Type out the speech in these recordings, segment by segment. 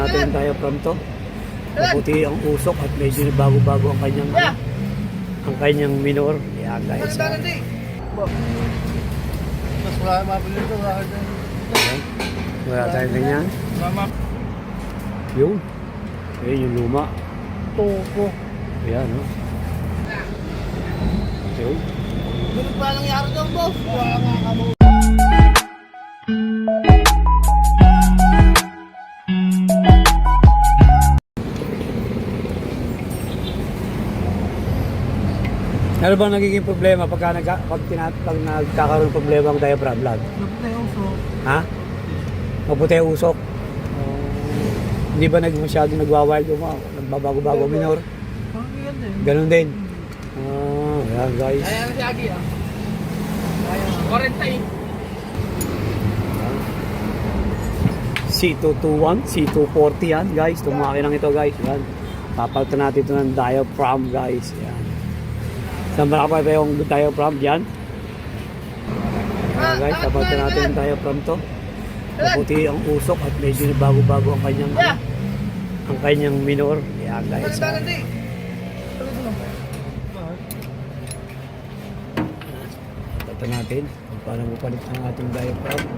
natin tayo from to. Maputi ang usok at medyo bago-bago ang kanyang minor. Yan guys. Mas wala mabili ito. Wala tayong ganyan. Yun. Ayun yung luma. Toko. Ayan, no? Yun. Ganun pa nangyari doon, boss. Wala nga kamo. Ano bang nagiging problema pag nagkakaroon ng problema ang diaphragm lag? Napunta yung usok. Ha? Maputi ang usok? Hindi ba masyadong nagwa-wild o nagbabago-bago minor? Parang yan din. Ganun din. Ayan guys. Ayan na si Agi, ah. Ayan. 40. C221, C240 yan guys. Itong makinang ito guys. Yan. Papalitan natin ito ng diaphragm guys. Yan. Saan ba pa yung diaphragm dyan? Ayan guys. Papalitan natin yung diaphragm to. Maputi ang usok at medyo bago-bago ang kanyang minor. Ayan guys. Papalitan natin kung paano mapalit ang ating diaphragm.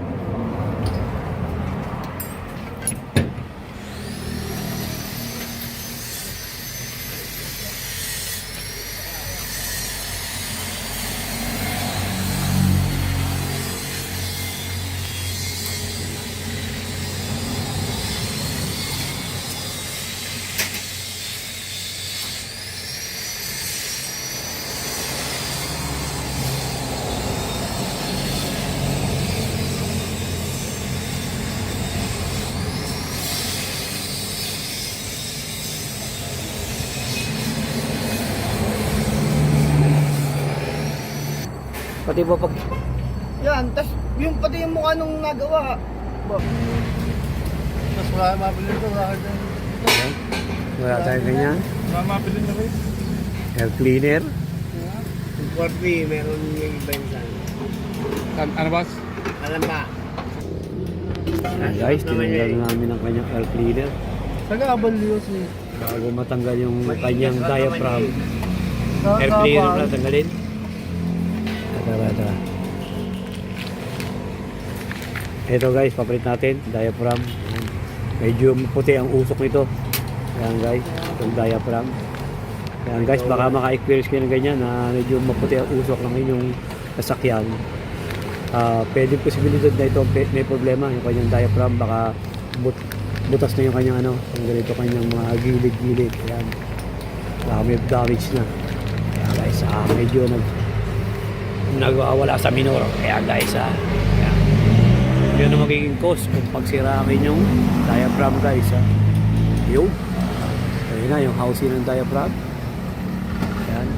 Pati ba pag... Yan, tas yung pati yung mukha nung nagawa. Mas wala mabili ito. Wala tayong ganyan. Wala mabili na rin. Air cleaner. Yung 40, meron yung iba yung saan. Ano boss? Alam ba? Ayan guys, tinanggal namin ang kanyang air cleaner Sagabal Diyos eh. bago matanggal yung kanyang diaphragm. Air cleaner pala tanggalin. Tara. Ito guys, papalit natin diaphragm. Ayan. Medyo puti ang usok nito. Ayan guys, itong diaphragm. Ayan guys, baka maka-experience kayo ng ganyan na medyo maputi ang usok ng inyong sasakyan. Pwede posibilidad na ito may problema yung kanyang diaphragm, baka butas na yung kanyang yung ganito kanyang mga gilid-gilid. Ayan. Baka may damage na. Ayan guys, medyo nagwawala sa minor. Kaya guys, ayan. Yun ang magiging cause kung pagsira ang inyong diaphragm guys. Yun. Ayun na yung housing ng diaphragm. Ayan.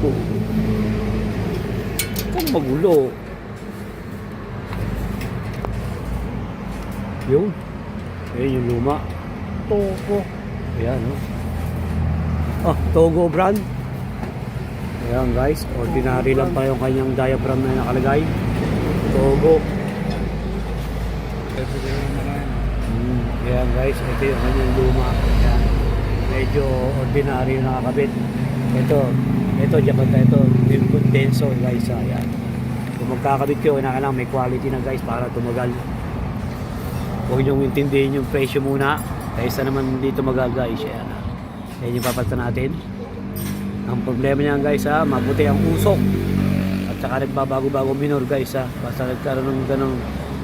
Kung magulo. Yun. Ayun yung luma. Toko. Ayan, no? Togo brand. Ayan guys, ordinary lang pa yung kanyang diaphragm na nakalagay. Togo. Ayan guys, ito yung kanyang luma. Ayan. Medyo ordinary yung nakakabit. Ito, Jakarta ito. Nilkut Denso guys. Ayan. Kung magkakabit kayo, kailangan may quality na guys para tumagal. Huwag niyong intindihin yung presyo muna. Kaysa naman dito magal guys. Ayan. Ayan yung papalitan natin. Ang problema niyan guys, mabuti ang usok at saka nagbabago-bago minor guys. Basta nagkaroon ng ganong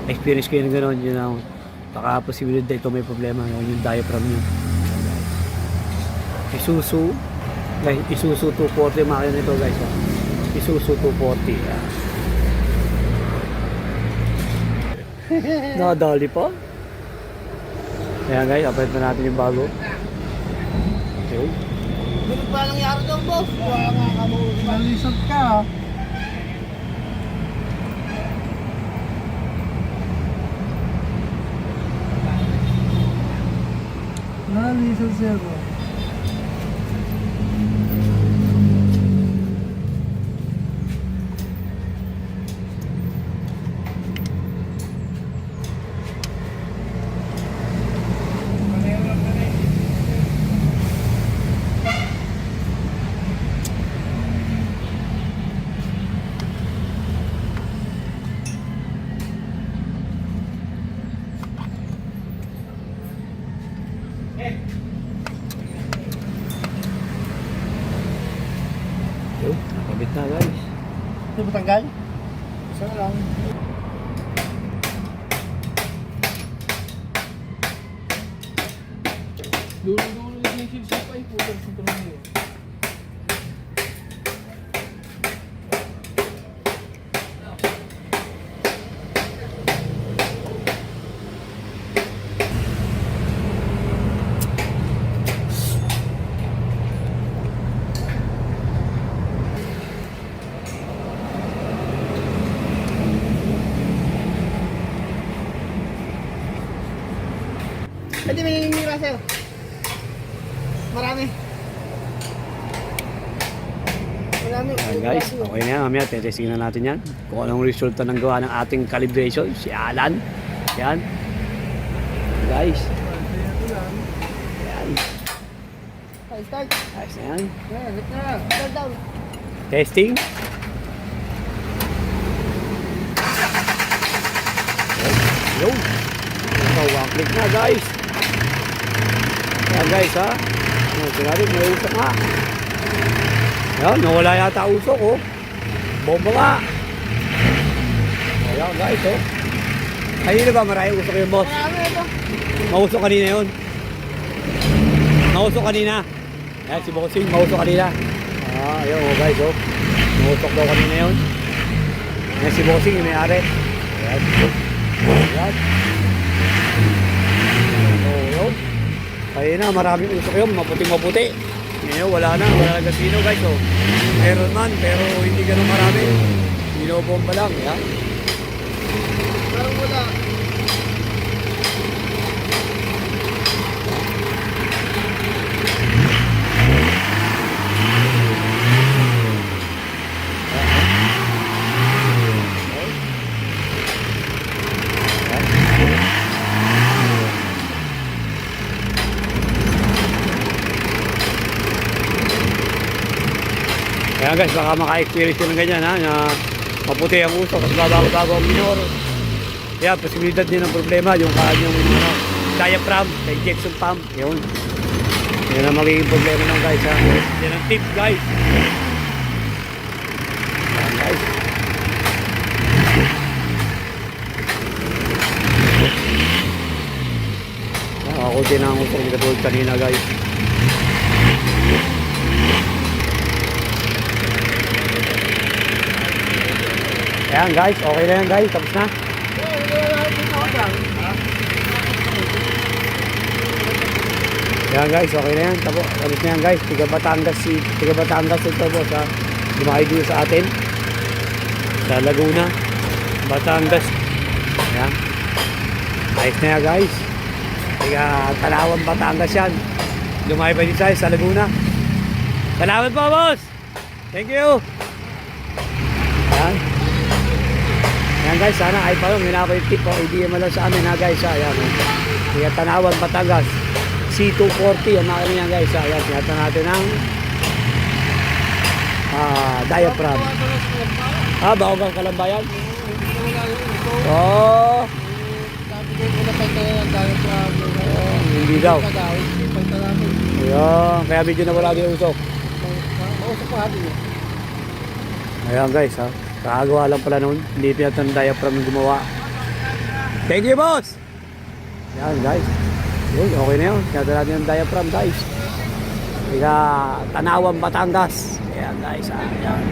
experience kayo ng ganon, yun ang baka posibilidad ito may problema yung diaphragm nyo. Isuzu 240 makina ito guys. Isuzu 240. Nadali pa. Ayan guys, update na natin yung bago. Okay. Ganun pa nangyari doon, boss. Wala nga kamo. Nalisod ka. Nalisod siya ko. Yun, nakabit na guys. Ito ba tanggal? Isa na lang. Dulo-dulo yung silsip ay putang sa tulong mo. Pwede may ninira sa'yo. Marami. Marami. Ayan guys, okay na yan. Mamaya, testing na natin yan. Kung anong resulta ng gawa ng ating calibration. Si Alan. Yan. Guys. Yan. Start. Ayos na yan. Let's na. Start down. Testing. Yun. Ikaw, one click na guys. Ayan guys ha. Ano, sinabi, may usok nga. Ayan, nawala yata usok oh. Bomba nga. Ayan guys oh. Kanina ba maraming usok yun boss? Marami ito. Mausok kanina yun. Mausok kanina. Ayan si Bossing, mausok kanina. Ayan oh guys oh. Mausok daw kanina yun. Ayan si Bossing yung may-ari. Ayan. Ayan. Oh, yun. Kaya na, maraming usok yun, maputing-maputi. Ngayon, wala na gasino guys. Oh. Meron man, pero hindi ganun marami. Binobomba lang. Yan. Parang wala. Kaya guys, baka maka-experience ko ng ganyan ha, na maputi ang usok at babago-bago ang minor. Kaya posibilidad din ng problema yung kanyang diaphragm, injection pump, yun. Yan ang magiging problema ng guys ha. Yan ang tip guys. Yan guys. Ako din ang usok, hindi katulad kanina guys. Ayan guys, okay na yan guys, tapos na. Ayan guys, okay na yan, tapos na yan guys. Tiga Batangas ito boss ha. Dumakay dito sa atin. Sa Laguna, Batangas. Ayan. Ayos na yan guys. Tiga Tanawan, Batangas yan. Dumakay pa dito sa Laguna. Salamat po boss! Thank you! Ayan. Ayan guys, sana ay pa yung hinako yung tip o i-DM mo lang sa amin ha guys ha. Ayan, kaya Tanawan, Batangas C240 ang makina yan guys ha. Ayan, sinatan natin ang diaphragm. Bago kang kalambayan? Oo. Hindi daw. Ayan, kaya medyo nawala din yung usok. Ayan guys ha. Kakagawa lang pala noon. Hindi pinatan ng diaphragm yung gumawa. Thank you boss! Yan guys. Yun, okay na yun. Pinatan natin yung diaphragm guys. Tiga Tanawan, Batangas. Ayan guys. Ayan.